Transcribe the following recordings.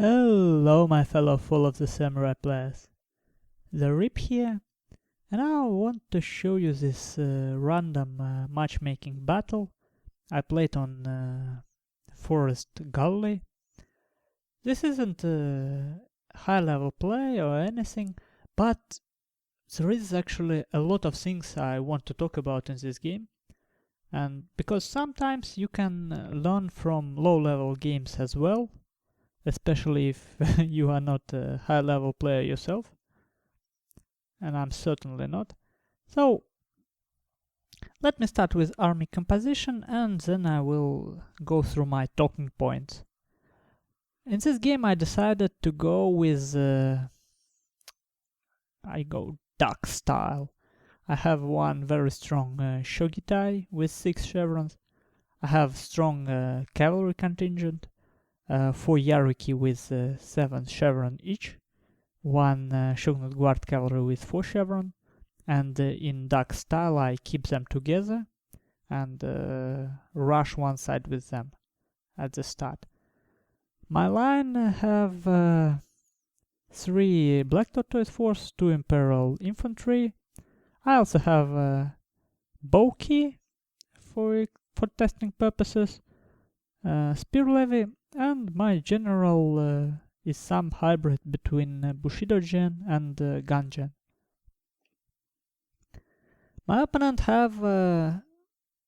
Hello, my fellow full of the samurai players. Zaript here, and I want to show you this random matchmaking battle I played on Forest Gully. This isn't a high-level play or anything, but there is actually a lot of things I want to talk about in this game. And because sometimes you can learn from low-level games as well, especially if you are not a high-level player yourself, and I'm certainly not. So let me start with army composition, and then I will go through my talking points. In this game I decided to go with I go duck style. I have one very strong shogitai with 6 chevrons. I have strong cavalry contingent, 4 Yaruki with 7 chevron each, 1 Shogun Guard cavalry with 4 chevron, and in duck style I keep them together and rush one side with them at the start. My line have 3 Black Tortoise Force, 2 Imperial Infantry. I also have Bowkey for testing purposes, Spear Levy, and my general is some hybrid between Bushido Gen and Gun Gen. My opponent have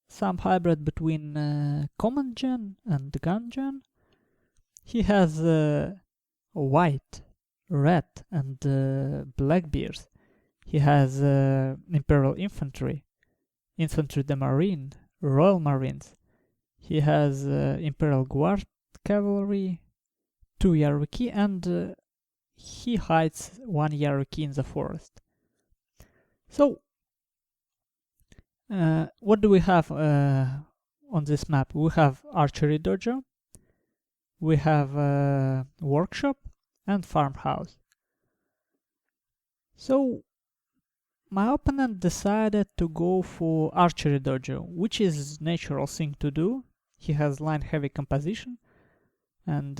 some hybrid between Command Gen and Gun Gen. He has white, red, and black bears. He has Imperial Infantry, Infantry de Marine, Royal Marines. He has Imperial Guard Cavalry, 2 Yaruki, and he hides 1 Yaruki in the forest. So, what do we have on this map? We have Archery Dojo, we have Workshop, and Farmhouse. So, my opponent decided to go for Archery Dojo, which is natural thing to do. He has line heavy composition, and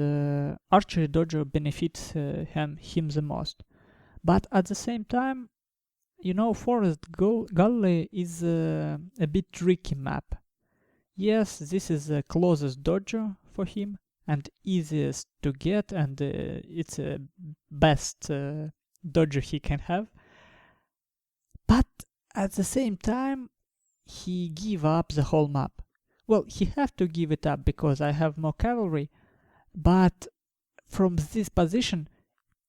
Archery Dojo benefits him the most. But at the same time, you know, Forest Gully is a bit tricky map. Yes, this is the closest dojo for him and easiest to get, and it's a best dojo he can have. But at the same time, he give up the whole map. Well, he have to give it up because I have more cavalry, but from this position,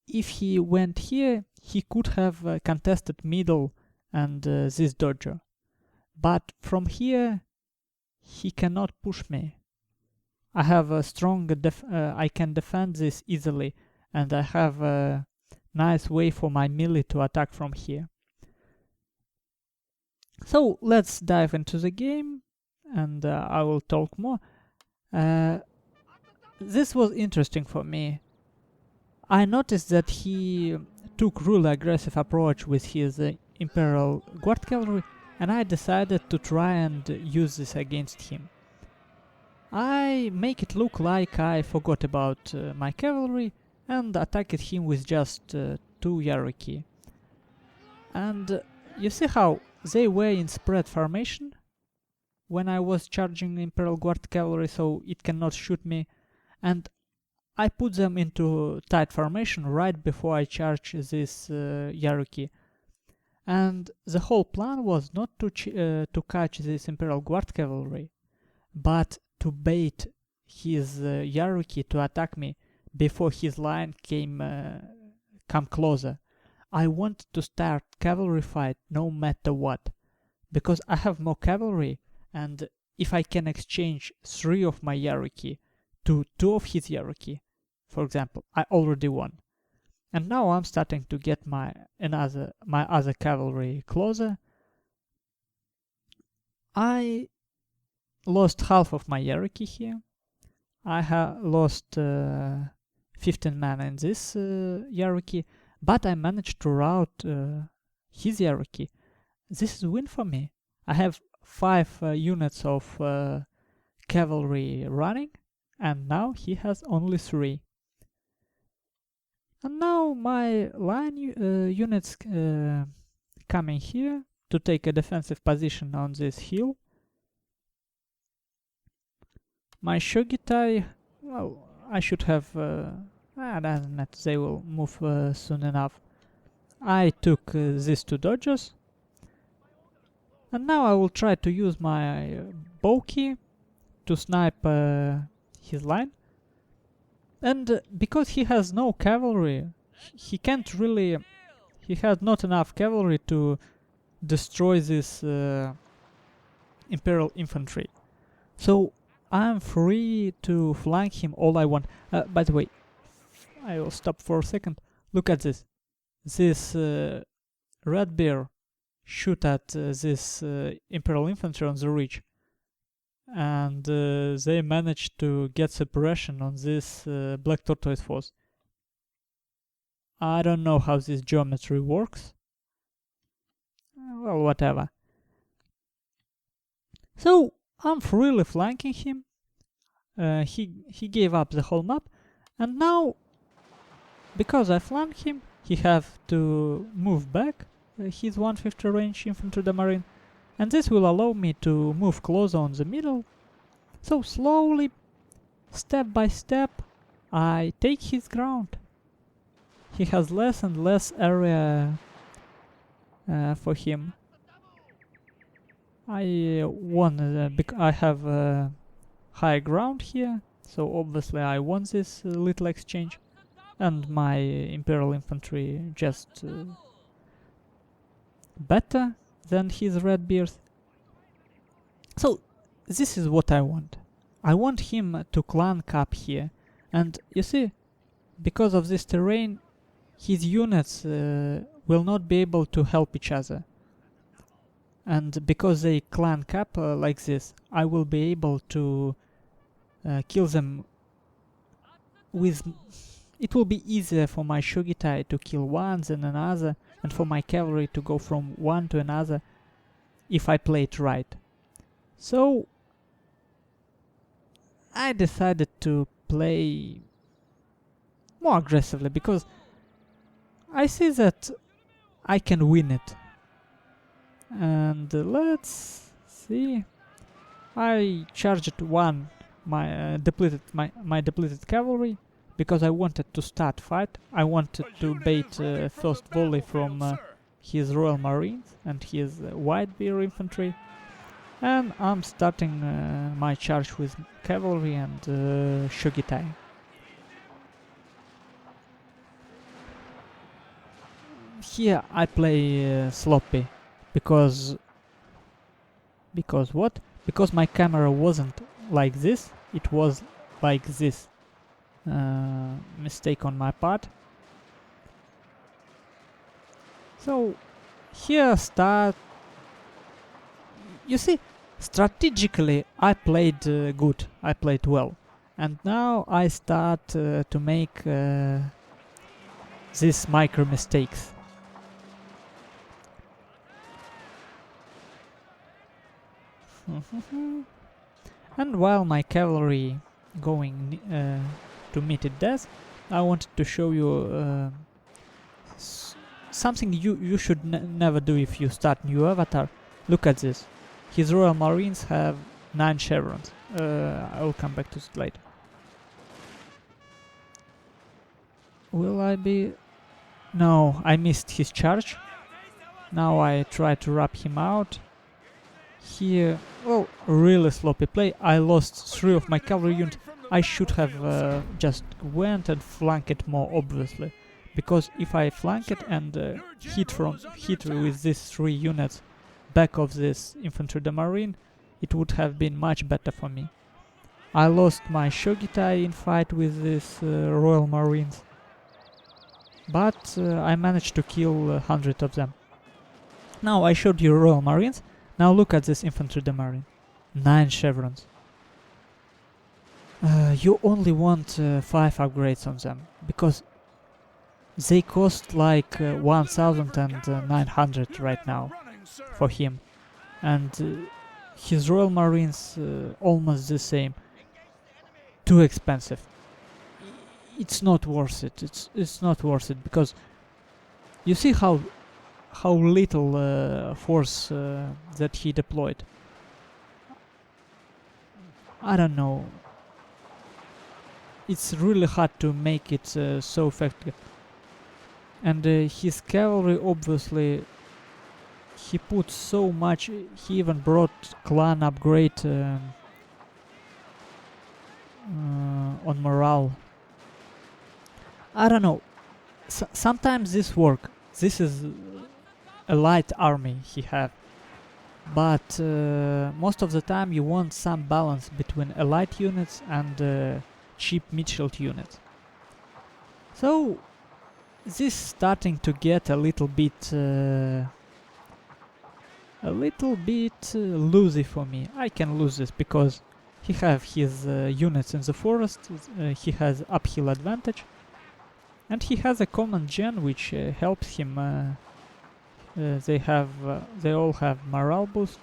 if he went here, he could have contested middle and this dojo. But from here, he cannot push me. I have a strong I can defend this easily, and I have a nice way for my melee to attack from here. So let's dive into the game, and I will talk more. This was interesting for me. I noticed that he took really aggressive approach with his Imperial Guard Cavalry, and I decided to try and use this against him. I make it look like I forgot about my cavalry and attacked him with just 2 Yaruki. And you see how they were in spread formation when I was charging Imperial Guard Cavalry, so it cannot shoot me, and I put them into tight formation right before I charge this Yaruki. And the whole plan was not to catch this Imperial Guard Cavalry, but to bait his Yaruki to attack me before his line come closer. I wanted to start cavalry fight no matter what, because I have more cavalry, and if I can exchange 3 of my Yaruki to 2 of his Yaruki, for example, I already won. And now I'm starting to get my other cavalry closer. I lost half of my Yaruki here. I have lost 15 mana in this Yaruki, but I managed to rout his Yaruki. This is a win for me. I have 5 units of cavalry running, and now he has only 3. And now my line units coming here to take a defensive position on this hill. My Shogitai, well, I should have... doesn't matter, they will move soon enough. I took these 2 dodges. And now I will try to use my bokeh to snipe his line. And because he has no cavalry, he can't really... He has not enough cavalry to destroy this Imperial infantry. So I'm free to flank him all I want. By the way, I will stop for a second. Look at this. This red bear shoot at this Imperial infantry on the ridge. And they managed to get suppression on this black tortoise force. I don't know how this geometry works. Well, whatever. So I'm freely flanking him. He gave up the whole map, and now, because I flanked him, he have to move back his 150 range infantry marine, and this will allow me to move closer on the middle. So slowly, step by step, I take his ground. He has less and less area for him. I won because I have high ground here, so obviously I won this little exchange, and my Imperial infantry just better than his red bears. So this is what I want. I want him to clan cap here, and you see, because of this terrain, his units will not be able to help each other. And because they clan cap like this, I will be able to kill them with... It will be easier for my Shogitai to kill one than another, and for my cavalry to go from one to another if I play it right. So I decided to play more aggressively, because I see that I can win it. And let's see. I charged my depleted cavalry, because I wanted to start fight. I wanted to bait first volley from his Royal Marines and his White Bear infantry. And I'm starting my charge with cavalry and Shogitai. Here I play sloppy, because what? Because my camera wasn't like this, it was like this. Mistake on my part. So here you see, strategically I played good, I played well, and now I start to make these micro mistakes. And while my cavalry going to meet its death, I wanted to show you something you should never do if you start new avatar. Look at this. His Royal Marines have 9 chevrons. I will come back to it later. Will I be... No, I missed his charge. Now I try to wrap him out. Here, well, really sloppy play. I lost 3 of my cavalry units. I should have just went and flanked it more obviously, because if I flank it and hit with these 3 units back of this infantry marine, it would have been much better for me. I lost my Shogitai in fight with these Royal Marines, but I managed to kill 100 of them. Now I showed you Royal Marines. Now look at this infantry marine. 9 chevrons. You only want 5 upgrades on them, because they cost like 1,900 right now for him, and his Royal Marines almost the same. Too expensive. it's not worth it. It's not worth it because you see how little force that he deployed. I don't know. It's really hard to make it so effective. And his cavalry, obviously, he put so much. He even brought clan upgrade on morale. I don't know. Sometimes this work. This is a light army he have, but most of the time you want some balance between elite units and cheap mid-shield units. So this starting to get a little bit loosey for me. I can lose this because he have his units in the forest. He has uphill advantage, and he has a common gen which helps him. They all have morale boost.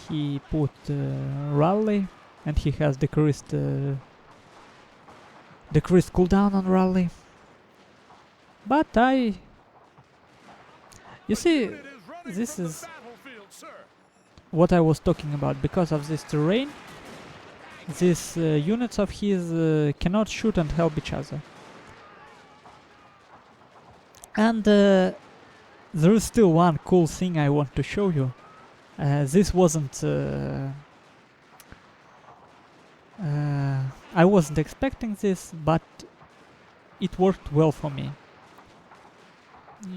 He put rally, and he has decreased cooldown on rally. But you see, this is what I was talking about. Because of this terrain, these units of his cannot shoot and help each other. And there is still one cool thing I want to show you. This wasn't... I wasn't expecting this, but it worked well for me.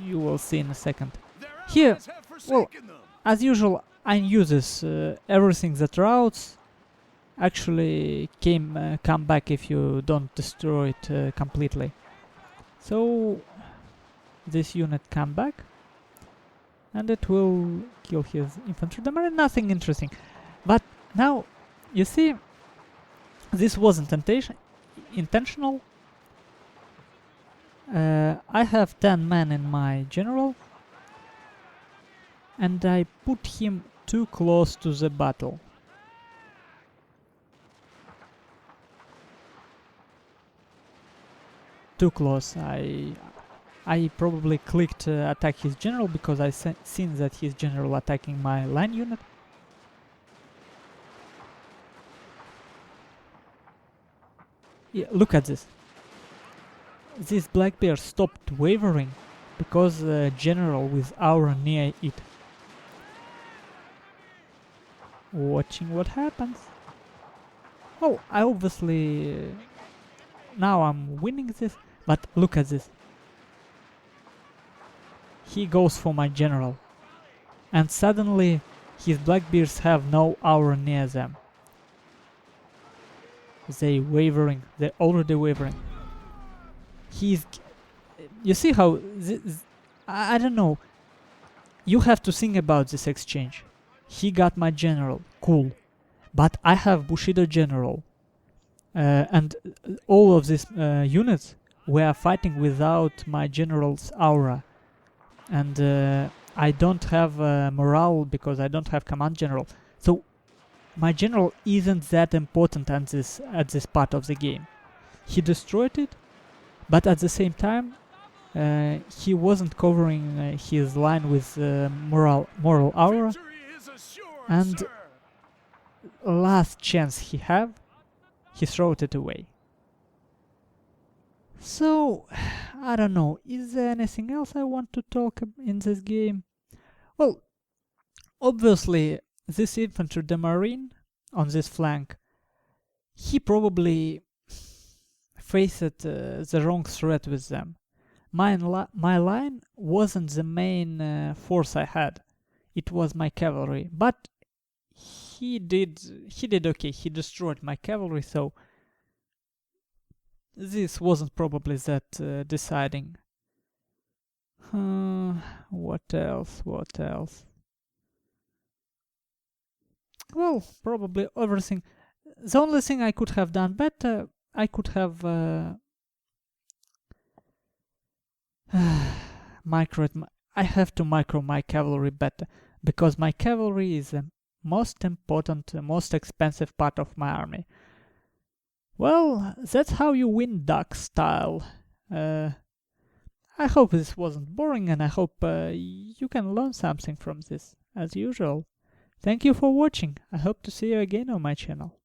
You will see in a second. Here, well, as usual, I use this. Everything that routes actually come back if you don't destroy it completely. So this unit come back, and it will kill his infantry. Nothing interesting. But now, you see, this wasn't intentional. I have 10 men in my general, and I put him too close to the battle. Too close. I probably clicked attack his general because I seen that his general attacking my line unit. Yeah, look at this. This black bear stopped wavering because general with aura near it. Watching what happens. Oh, I obviously... now I'm winning this, but look at this. He goes for my general, and suddenly his blackbeards have no aura near them. They're already wavering. You see how I don't know. You have to think about this exchange. He got my general, cool, but I have Bushido general, and all of these units were fighting without my general's aura, and I don't have morale because I don't have command general. So my general isn't that important at this part of the game. He destroyed it, but at the same time he wasn't covering his line with moral aura, and last chance he threw it away. So I don't know, is there anything else I want to talk in this game? Well, obviously this infantry de marine on this flank, he probably faced the wrong threat with them. My line wasn't the main force I had. It was my cavalry, but he did okay. He destroyed my cavalry, so this wasn't probably that deciding. What else? Well, probably everything. The only thing I could have done better, I could have I have to micro my cavalry better, because my cavalry is most important, most expensive part of my army. Well, that's how you win duck style. I hope this wasn't boring, and I hope you can learn something from this, as usual. Thank you for watching. I hope to see you again on my channel.